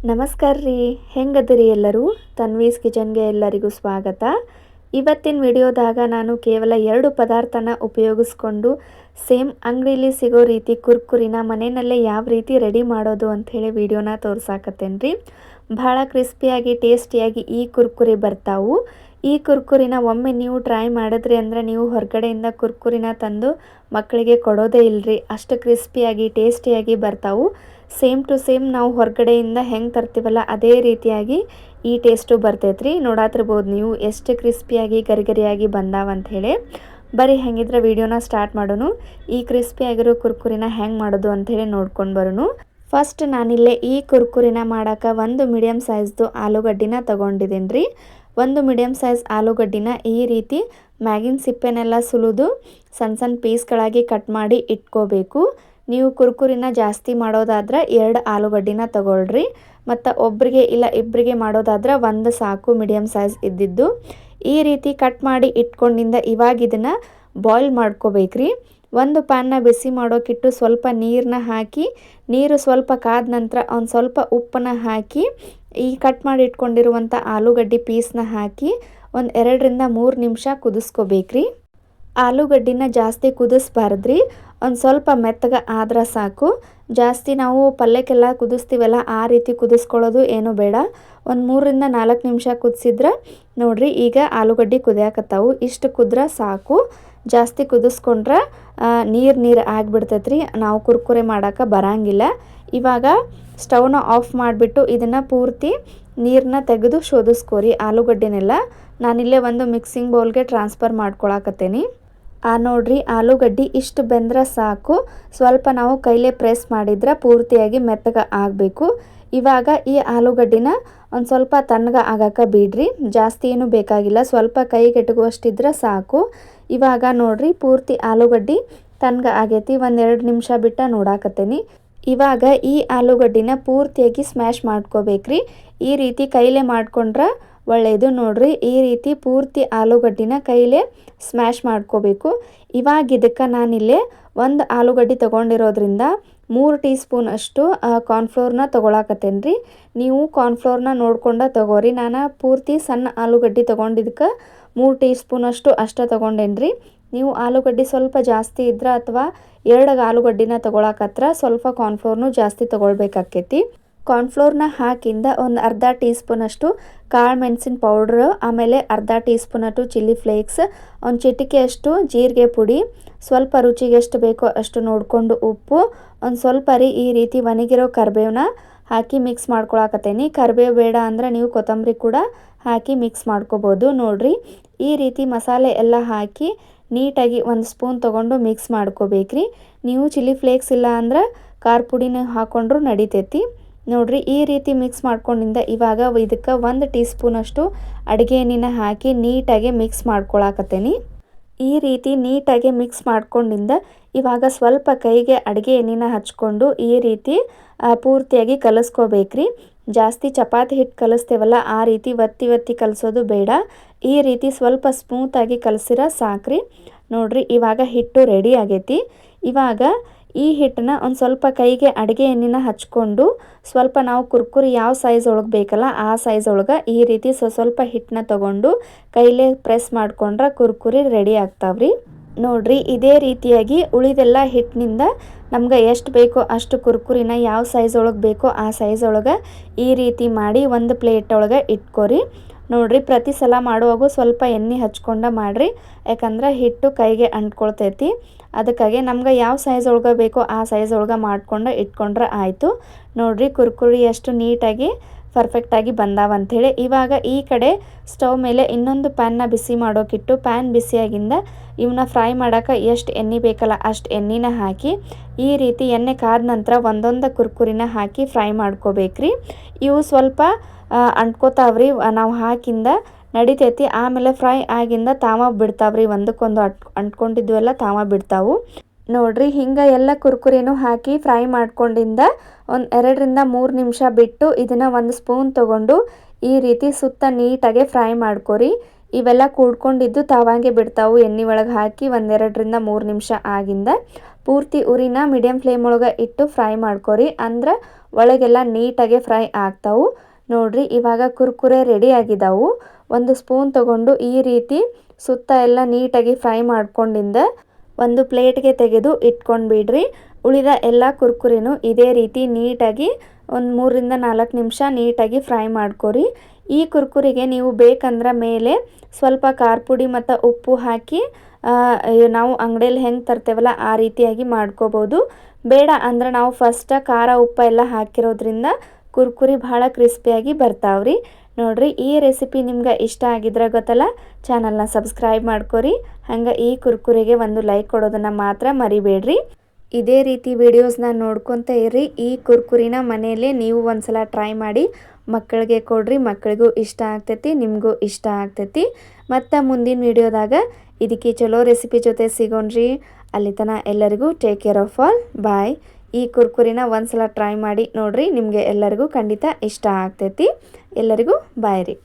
ನಮಸ್ಕಾರ ರೀ. ಹೆಂಗದಿರಿ ಎಲ್ಲರೂ? ತನ್ವೀಸ್ ಕಿಚನ್ಗೆ ಎಲ್ಲರಿಗೂ ಸ್ವಾಗತ. ಇವತ್ತಿನ ವಿಡಿಯೋದಾಗ ನಾನು ಕೇವಲ 2 ಪದಾರ್ಥನ ಉಪಯೋಗಿಸ್ಕೊಂಡು ಸೇಮ್ ಅಂಗಡಿಲಿ ಸಿಗೋ ರೀತಿ ಕುರ್ಕುರಿನ ಮನೆಯಲ್ಲೇ ಯಾವ ರೀತಿ ರೆಡಿ ಮಾಡೋದು ಅಂಥೇಳಿ ವಿಡಿಯೋನ ತೋರ್ಸಾಕತ್ತೇನೆ ರೀ. ಭಾಳ ಕ್ರಿಸ್ಪಿಯಾಗಿ ಟೇಸ್ಟಿಯಾಗಿ ಈ ಕುರ್ಕುರಿ ಬರ್ತಾವು. ಈ ಕುರ್ಕುರಿನ ಒಮ್ಮೆ ನೀವು ಟ್ರೈ ಮಾಡಿದ್ರಿ ಅಂದರೆ ನೀವು ಹೊರಗಡೆಯಿಂದ ಕುರ್ಕುರಿನ ತಂದು ಮಕ್ಕಳಿಗೆ ಕೊಡೋದೇ ಇಲ್ಲರಿ. ಅಷ್ಟು ಕ್ರಿಸ್ಪಿಯಾಗಿ ಟೇಸ್ಟಿಯಾಗಿ ಬರ್ತಾವು. ಸೇಮ್ ಟು ಸೇಮ್ ನಾವು ಹೊರಗಡೆಯಿಂದ ಹೆಂಗೆ ತರ್ತೀವಲ್ಲ ಅದೇ ರೀತಿಯಾಗಿ ಈ ಟೇಸ್ಟು ಬರ್ತೈತ್ರಿ. ನೋಡಾತಿರ್ಬೋದು ನೀವು ಎಷ್ಟು ಕ್ರಿಸ್ಪಿಯಾಗಿ ಗರಿಗರಿಯಾಗಿ ಬಂದಾವಂತ ಹೇಳಿ. ಬರೀ ಹೆಂಗಿದ್ರೆ ವಿಡಿಯೋನ ಸ್ಟಾರ್ಟ್ ಮಾಡೋಣ. ಈ ಕ್ರಿಸ್ಪಿಯಾಗಿರೋ ಕುರ್ಕುರಿನ ಹೆಂಗೆ ಮಾಡೋದು ಅಂಥೇಳಿ ನೋಡ್ಕೊಂಡು ಬರೋಣ. ಫಸ್ಟ್ ನಾನಿಲ್ಲೇ ಈ ಕುರ್ಕುರಿನ ಮಾಡೋಕೆ ಒಂದು ಮೀಡಿಯಮ್ ಸೈಜ್ದು ಆಲೂಗಡ್ಡಿನ ತೊಗೊಂಡಿದ್ದೀನಿ ರೀ. ಒಂದು ಮೀಡಿಯಮ್ ಸೈಜ್ ಆಲೂಗಡ್ಡಿನ ಈ ರೀತಿ ಮ್ಯಾಗಿನ ಸಿಪ್ಪೆನೆಲ್ಲ ಸುಲಿದು ಸಣ್ಣ ಸಣ್ಣ ಪೀಸ್ಗಳಾಗಿ ಕಟ್ ಮಾಡಿ ಇಟ್ಕೋಬೇಕು. ನೀವು ಕುರ್ಕುರಿನ ಜಾಸ್ತಿ ಮಾಡೋದಾದ್ರೆ 2 ಆಲೂಗಡ್ಡಿನ ತಗೊಳ್ರಿ. ಮತ್ತು ಒಬ್ಬರಿಗೆ ಇಲ್ಲ ಇಬ್ಬರಿಗೆ ಮಾಡೋದಾದ್ರೆ ಒಂದು ಸಾಕು ಮೀಡಿಯಮ್ ಸೈಜ್ ಇದ್ದಿದ್ದು. ಈ ರೀತಿ ಕಟ್ ಮಾಡಿ ಇಟ್ಕೊಂಡಿಂದ ಇವಾಗ ಇದನ್ನು ಬಾಯ್ಲ್ ಮಾಡ್ಕೋಬೇಕ್ರಿ. ಒಂದು ಪ್ಯಾನ್ನ ಬಿಸಿ ಮಾಡೋಕ್ಕಿಟ್ಟು ಸ್ವಲ್ಪ ನೀರನ್ನ ಹಾಕಿ, ನೀರು ಸ್ವಲ್ಪ ಕಾದ ನಂತರ ಒಂದು ಸ್ವಲ್ಪ ಉಪ್ಪನ್ನ ಹಾಕಿ ಈ ಕಟ್ ಮಾಡಿ ಇಟ್ಕೊಂಡಿರುವಂಥ ಆಲೂಗಡ್ಡೆ ಪೀಸ್ನ ಹಾಕಿ ಒಂದು 2 ರಿಂದ 3 ನಿಮಿಷ ಕುದಿಸ್ಕೋಬೇಕ್ರಿ. ಆಲೂಗಡ್ಡಿನ ಜಾಸ್ತಿ ಕುದಿಸ್ಬಾರ್ದ್ರಿ. ಒಂದು ಸ್ವಲ್ಪ ಮೆತ್ತಗೆ ಆದ್ರೆ ಸಾಕು. ಜಾಸ್ತಿ ನಾವು ಪಲ್ಯಕ್ಕೆಲ್ಲ ಕುದಿಸ್ತೀವಲ್ಲ ಆ ರೀತಿ ಕುದಿಸ್ಕೊಳ್ಳೋದು ಏನೂ ಬೇಡ. ಒಂದು 3 ರಿಂದ 4 ನಿಮಿಷ ಕುದಿಸಿದ್ರೆ ನೋಡಿರಿ ಈಗ ಆಲೂಗಡ್ಡೆ ಕುದಿಯಾಕತ್ತಾವು. ಇಷ್ಟು ಕುದ್ರೆ ಸಾಕು. ಜಾಸ್ತಿ ಕುದಿಸ್ಕೊಂಡ್ರೆ ನೀರು ಆಗಿಬಿಡ್ತೈತ್ರಿ. ನಾವು ಕುರ್ಕುರೆ ಮಾಡೋಕೆ ಬರಂಗಿಲ್ಲ. ಇವಾಗ ಸ್ಟವ್ನ ಆಫ್ ಮಾಡಿಬಿಟ್ಟು ಇದನ್ನು ಪೂರ್ತಿ ನೀರನ್ನ ತೆಗೆದು ಶೋಧಿಸ್ಕೋರಿ ಆಲೂಗಡ್ಡೆನೆಲ್ಲ. ನಾನಿಲ್ಲೇ ಒಂದು ಮಿಕ್ಸಿಂಗ್ ಬೌಲ್ಗೆ ಟ್ರಾನ್ಸ್ಫರ್ ಮಾಡ್ಕೊಳಕತ್ತೇನೆ. ನೋಡ್ರಿ ಆಲೂಗಡ್ಡೆ ಇಷ್ಟು ಬೆಂದ್ರೆ ಸಾಕು. ಸ್ವಲ್ಪ ನಾವು ಕೈಲೇ ಪ್ರೆಸ್ ಮಾಡಿದ್ರೆ ಪೂರ್ತಿಯಾಗಿ ಮೆತ್ತಗೆ ಆಗಬೇಕು. ಇವಾಗ ಈ ಆಲೂಗಡ್ಡಿನ ಒಂದು ಸ್ವಲ್ಪ ತಣ್ಣಗೆ ಆಗಕ್ಕೆ ಬಿಡ್ರಿ. ಜಾಸ್ತಿ ಏನೂ ಬೇಕಾಗಿಲ್ಲ, ಸ್ವಲ್ಪ ಕೈಗೆಟುಗುವಷ್ಟಿದ್ರೆ ಸಾಕು. ಇವಾಗ ನೋಡ್ರಿ ಪೂರ್ತಿ ಆಲೂಗಡ್ಡೆ ತಣ್ಣಗೆ ಆಗೈತಿ. ಒಂದು 2 ನಿಮಿಷ ಬಿಟ್ಟು ನೋಡಾಕತ್ತೇನೆ. ಇವಾಗ ಈ ಆಲೂಗಡ್ಡಿನ ಪೂರ್ತಿಯಾಗಿ ಸ್ಮ್ಯಾಶ್ ಮಾಡ್ಕೋಬೇಕ್ರಿ. ಈ ರೀತಿ ಕೈಲೇ ಮಾಡ್ಕೊಂಡ್ರೆ ಒಳ್ಳೆಯದು. ನೋಡ್ರಿ ಈ ರೀತಿ ಪೂರ್ತಿ ಆಲೂಗಡ್ಡಿನ ಕೈಲೇ ಸ್ಮ್ಯಾಶ್ ಮಾಡ್ಕೋಬೇಕು. ಇವಾಗ ಇದಕ್ಕೆ ನಾನಿಲ್ಲೇ ಒಂದು ಆಲೂಗಡ್ಡೆ ತೊಗೊಂಡಿರೋದ್ರಿಂದ 3 ಟೀ ಸ್ಪೂನ್ ಅಷ್ಟು ಕಾರ್ನ್ಫ್ಲೋರ್ನ ತೊಗೊಳಕತ್ತೇನೆ ರೀ. ನೀವು ಕಾರ್ನ್ಫ್ಲೋರ್ನ ನೋಡ್ಕೊಂಡು ತೊಗೋರಿ. ನಾನು ಪೂರ್ತಿ ಸಣ್ಣ ಆಲೂಗಡ್ಡೆ ತೊಗೊಂಡಿದ್ದಕ್ಕೆ 3 ಟೀ ಸ್ಪೂನ್ ಅಷ್ಟು ತೊಗೊಂಡೇನಿ ರೀ. ನೀವು ಆಲೂಗಡ್ಡೆ ಸ್ವಲ್ಪ ಜಾಸ್ತಿ ಇದ್ರೆ ಅಥವಾ 2 ಆಲೂಗಡ್ಡಿನ ತೊಗೊಳಕತ್ರ ಸ್ವಲ್ಪ ಕಾರ್ನ್ಫ್ಲೋರ್ನು ಜಾಸ್ತಿ ತೊಗೊಳ್ಬೇಕಾಕೈತಿ. ಕಾರ್ನ್ಫ್ಲೋರ್ನ ಹಾಕಿಂದ ಒಂದು ಅರ್ಧ ಟೀ ಸ್ಪೂನ್ ಅಷ್ಟು ಕಾಳು ಮೆಣಸಿನ ಪೌಡ್ರು, ಆಮೇಲೆ ಅರ್ಧ ಟೀ ಸ್ಪೂನ್ ಅಷ್ಟು ಚಿಲ್ಲಿ ಫ್ಲೇಕ್ಸ್, ಒಂದು ಚಿಟಿಕೆ ಅಷ್ಟು ಜೀರಿಗೆ ಪುಡಿ, ಸ್ವಲ್ಪ ರುಚಿಗೆ ಎಷ್ಟು ಬೇಕೋ ಅಷ್ಟು ನೋಡಿಕೊಂಡು ಉಪ್ಪು, ಒಂದು ಸ್ವಲ್ಪ ಈ ರೀತಿ ಒಣಗಿರೋ ಕರಿಬೇವನ್ನ ಹಾಕಿ ಮಿಕ್ಸ್ ಮಾಡ್ಕೊಳಕತ್ತೇನೆ. ಕರಿಬೇವು ಬೇಡ ಅಂದರೆ ನೀವು ಕೊತ್ತಂಬರಿ ಕೂಡ ಹಾಕಿ ಮಿಕ್ಸ್ ಮಾಡ್ಕೋಬೋದು. ನೋಡಿರಿ ಈ ರೀತಿ ಮಸಾಲೆ ಎಲ್ಲ ಹಾಕಿ ನೀಟಾಗಿ ಒಂದು ಸ್ಪೂನ್ ತೊಗೊಂಡು ಮಿಕ್ಸ್ ಮಾಡ್ಕೋಬೇಕ್ರಿ. ನೀವು ಚಿಲ್ಲಿ ಫ್ಲೇಕ್ಸ್ ಇಲ್ಲ ಅಂದ್ರೆ ಖಾರ ಪುಡಿನ ಹಾಕ್ಕೊಂಡ್ರೂ ನಡಿತೈತಿ. ನೋಡಿರಿ ಈ ರೀತಿ ಮಿಕ್ಸ್ ಮಾಡ್ಕೊಂಡಿಂದ ಇವಾಗ ಇದಕ್ಕೆ 1 ಟೀ ಸ್ಪೂನ್ ಅಷ್ಟು ಅಡುಗೆ ಎಣ್ಣೆನ ಹಾಕಿ ನೀಟಾಗಿ ಮಿಕ್ಸ್ ಮಾಡ್ಕೊಳಕತ್ತೇನೆ. ಈ ರೀತಿ ನೀಟಾಗಿ ಮಿಕ್ಸ್ ಮಾಡ್ಕೊಂಡಿಂದ ಇವಾಗ ಸ್ವಲ್ಪ ಕೈಗೆ ಅಡುಗೆ ಎಣ್ಣೆನ ಹಚ್ಕೊಂಡು ಈ ರೀತಿ ಪೂರ್ತಿಯಾಗಿ ಕಲಿಸ್ಕೋಬೇಕ್ರಿ. ಜಾಸ್ತಿ ಚಪಾತಿ ಹಿಟ್ಟು ಕಲಿಸ್ತೇವಲ್ಲ ಆ ರೀತಿ ಒತ್ತಿ ಕಲಿಸೋದು ಬೇಡ. ಈ ರೀತಿ ಸ್ವಲ್ಪ ಸ್ಮೂತಾಗಿ ಕಲಸಿರ ಸಾಕ್ರಿ. ನೋಡಿರಿ ಇವಾಗ ಹಿಟ್ಟು ರೆಡಿ ಆಗೈತಿ. ಇವಾಗ ಈ ಹಿಟ್ಟನ್ನ ಒಂದು ಸ್ವಲ್ಪ ಕೈಗೆ ಅಡುಗೆ ಎಣ್ಣೆನ ಹಚ್ಕೊಂಡು ಸ್ವಲ್ಪ ನಾವು ಕುರ್ಕುರಿ ಯಾವ ಸೈಜ್ ಒಳಗೆ ಬೇಕಲ್ಲ ಆ ಸೈಜ್ ಒಳಗೆ ಈ ರೀತಿ ಸ್ವಲ್ಪ ಹಿಟ್ಟನ್ನ ತೊಗೊಂಡು ಕೈಲೇ ಪ್ರೆಸ್ ಮಾಡ್ಕೊಂಡ್ರೆ ಕುರ್ಕುರಿ ರೆಡಿ ಆಗ್ತಾವ್ರಿ. ನೋಡಿರಿ ಇದೇ ರೀತಿಯಾಗಿ ಉಳಿದೆಲ್ಲ ಹಿಟ್ಟಿನಿಂದ ನಮ್ಗೆ ಎಷ್ಟು ಬೇಕೋ ಅಷ್ಟು ಕುರ್ಕುರಿನ ಯಾವ ಸೈಜ್ ಒಳಗೆ ಬೇಕೋ ಆ ಸೈಜ್ ಒಳಗೆ ಈ ರೀತಿ ಮಾಡಿ ಒಂದು ಪ್ಲೇಟ್ ಒಳಗೆ ಇಟ್ಕೊರಿ. ನೋಡಿರಿ ಪ್ರತಿ ಸಲ ಮಾಡುವಾಗ ಸ್ವಲ್ಪ ಎಣ್ಣೆ ಹಚ್ಕೊಂಡು ಮಾಡಿರಿ. ಯಾಕಂದ್ರೆ ಹಿಟ್ಟು ಕೈಗೆ ಅಂಟ್ಕೊಳ್ತೈತಿ. ಅದಕ್ಕಾಗಿ ನಮ್ಗೆ ಯಾವ ಸೈಜ್ ಒಳಗೆ ಬೇಕೋ ಆ ಸೈಜ್ ಒಳಗೆ ಮಾಡ್ಕೊಂಡು ಇಟ್ಕೊಂಡ್ರೆ ಆಯಿತು. ನೋಡಿರಿ ಕುರ್ಕುರಿ ಎಷ್ಟು ನೀಟಾಗಿ ಪರ್ಫೆಕ್ಟಾಗಿ ಬಂದಾವಂಥೇಳಿ. ಇವಾಗ ಈ ಕಡೆ ಸ್ಟವ್ ಮೇಲೆ ಇನ್ನೊಂದು ಪ್ಯಾನ್ನ ಬಿಸಿ ಮಾಡೋಕ್ಕಿಟ್ಟು ಪ್ಯಾನ್ ಬಿಸಿಯಾಗಿಂದ ಇವನ್ನ ಫ್ರೈ ಮಾಡೋಕೆ ಎಷ್ಟು ಎಣ್ಣೆ ಬೇಕಲ್ಲ ಅಷ್ಟು ಎಣ್ಣೆನ ಹಾಕಿ ಈ ರೀತಿ ಎಣ್ಣೆ ಕಾದ ನಂತರ ಒಂದೊಂದು ಕುರ್ಕುರಿನ ಹಾಕಿ ಫ್ರೈ ಮಾಡ್ಕೋಬೇಕ್ರಿ. ಇವು ಸ್ವಲ್ಪ ಅಂಟ್ಕೋತಾವ್ರಿ. ನಾವು ಹಾಕಿಂದ ನಡಿತೈತಿ. ಆಮೇಲೆ ಫ್ರೈ ಆಗಿಂದ ತಾವ ಬಿಡ್ತಾವ್ರಿ. ಒಂದಕ್ಕೊಂದು ಅಂಟ್ಕೊಂಡಿದ್ವೆಲ್ಲ ತಾವ ಬಿಡ್ತಾವು. ನೋಡಿರಿ ಹಿಂಗೆ ಎಲ್ಲ ಕುರ್ಕುರಿನೂ ಹಾಕಿ ಫ್ರೈ ಮಾಡ್ಕೊಂಡಿಂದ ಒಂದು 2 ರಿಂದ 3 ನಿಮಿಷ ಬಿಟ್ಟು ಇದನ್ನು ಒಂದು ಸ್ಪೂನ್ ತೊಗೊಂಡು ಈ ರೀತಿ ಸುತ್ತ ನೀಟಾಗೆ ಫ್ರೈ ಮಾಡ್ಕೊರಿ. ಇವೆಲ್ಲ ಕೂಡ್ಕೊಂಡಿದ್ದು ತಾವಾಗೆ ಬಿಡ್ತಾವು. ಎಣ್ಣೆ ಒಳಗೆ ಹಾಕಿ 1-2 ರಿಂದ 3 ನಿಮಿಷ ಆಗಿಂದ ಪೂರ್ತಿ ಉರಿನ ಮೀಡಿಯಮ್ ಫ್ಲೇಮ್ ಒಳಗೆ ಇಟ್ಟು ಫ್ರೈ ಮಾಡ್ಕೊರಿ. ಅಂದ್ರೆ ಒಳಗೆಲ್ಲ ನೀಟಾಗಿ ಫ್ರೈ ಆಗ್ತಾವು. ನೋಡ್ರಿ ಇವಾಗ ಕುರ್ಕುರೆ ರೆಡಿ ಆಗಿದಾವು. ಒಂದು ಸ್ಪೂನ್ ತಗೊಂಡು ಈ ರೀತಿ ಸುತ್ತ ಎಲ್ಲ ನೀಟಾಗಿ ಫ್ರೈ ಮಾಡ್ಕೊಂಡಿಂದ ಒಂದು ಪ್ಲೇಟ್ಗೆ ತೆಗೆದು ಇಟ್ಕೊಂಡು ಬಿಡ್ರಿ. ಉಳಿದ ಎಲ್ಲ ಕುರ್ಕುರಿನೂ ಇದೇ ರೀತಿ ನೀಟಾಗಿ ಒಂದು 3ರಿಂದ 4 ನಿಮಿಷ ನೀಟಾಗಿ ಫ್ರೈ ಮಾಡ್ಕೊರಿ. ಈ ಕುರ್ಕುರಿಗೆ ನೀವು ಬೇಕಂದ್ರೆ ಮೇಲೆ ಸ್ವಲ್ಪ ಖಾರ ಪುಡಿ ಮತ್ತು ಉಪ್ಪು ಹಾಕಿ ನಾವು ಅಂಗಡಿಯಲ್ಲಿ ಹೆಂಗೆ ತರ್ತೇವಲ್ಲ ಆ ರೀತಿಯಾಗಿ ಮಾಡ್ಕೋಬೋದು. ಬೇಡ ಅಂದ್ರೆ ನಾವು ಫಸ್ಟ್ ಖಾರ ಉಪ್ಪು ಎಲ್ಲ ಹಾಕಿರೋದ್ರಿಂದ ಕುರ್ಕುರಿ ಭಾಳ ಕ್ರಿಸ್ಪಿಯಾಗಿ ಬರ್ತಾವ್ರಿ. ನೋಡ್ರಿ ಈ ರೆಸಿಪಿ ನಿಮ್ಗೆ ಇಷ್ಟ ಆಗಿದ್ರೆ ಗೊತ್ತಲ್ಲ, ಚಾನಲ್ನ ಸಬ್ಸ್ಕ್ರೈಬ್ ಮಾಡ್ಕೊರಿ. ಹಂಗೆ ಈ ಕುರ್ಕುರಿಗೆ ಒಂದು ಲೈಕ್ ಕೊಡೋದನ್ನು ಮಾತ್ರ ಮರಿಬೇಡ್ರಿ. ಇದೇ ರೀತಿ ವಿಡಿಯೋಸ್ನ ನೋಡ್ಕೊತ ಇರ್ರಿ. ಈ ಕುರ್ಕುರಿನ ಮನೆಯಲ್ಲೇ ನೀವು ಒಂದ್ಸಲ ಟ್ರೈ ಮಾಡಿ ಮಕ್ಕಳಿಗೆ ಕೊಡ್ರಿ. ಮಕ್ಕಳಿಗೂ ಇಷ್ಟ ಆಗ್ತೈತಿ, ನಿಮಗೂ ಇಷ್ಟ ಆಗ್ತೈತಿ. ಮತ್ತು ಮುಂದಿನ ವಿಡಿಯೋದಾಗ ಇದಕ್ಕೆ ಚಲೋ ರೆಸಿಪಿ ಜೊತೆ ಸಿಗೋಣ್ರಿ. ಅಲ್ಲಿ ತನಕ ಎಲ್ಲರಿಗೂ ಟೇಕ್ ಕೇರ್ ಆಫ್ ಆಲ್. ಬಾಯ್. ಈ ಕುರ್ಕುರಿನ ಒಂದ್ಸಲ ಟ್ರೈ ಮಾಡಿ ನೋಡ್ರಿ, ನಿಮಗೆ ಎಲ್ಲರಿಗೂ ಖಂಡಿತ ಇಷ್ಟ ಆಗ್ತೈತಿ. ಎಲ್ಲರಿಗೂ ಬಾಯ್ ರೀ.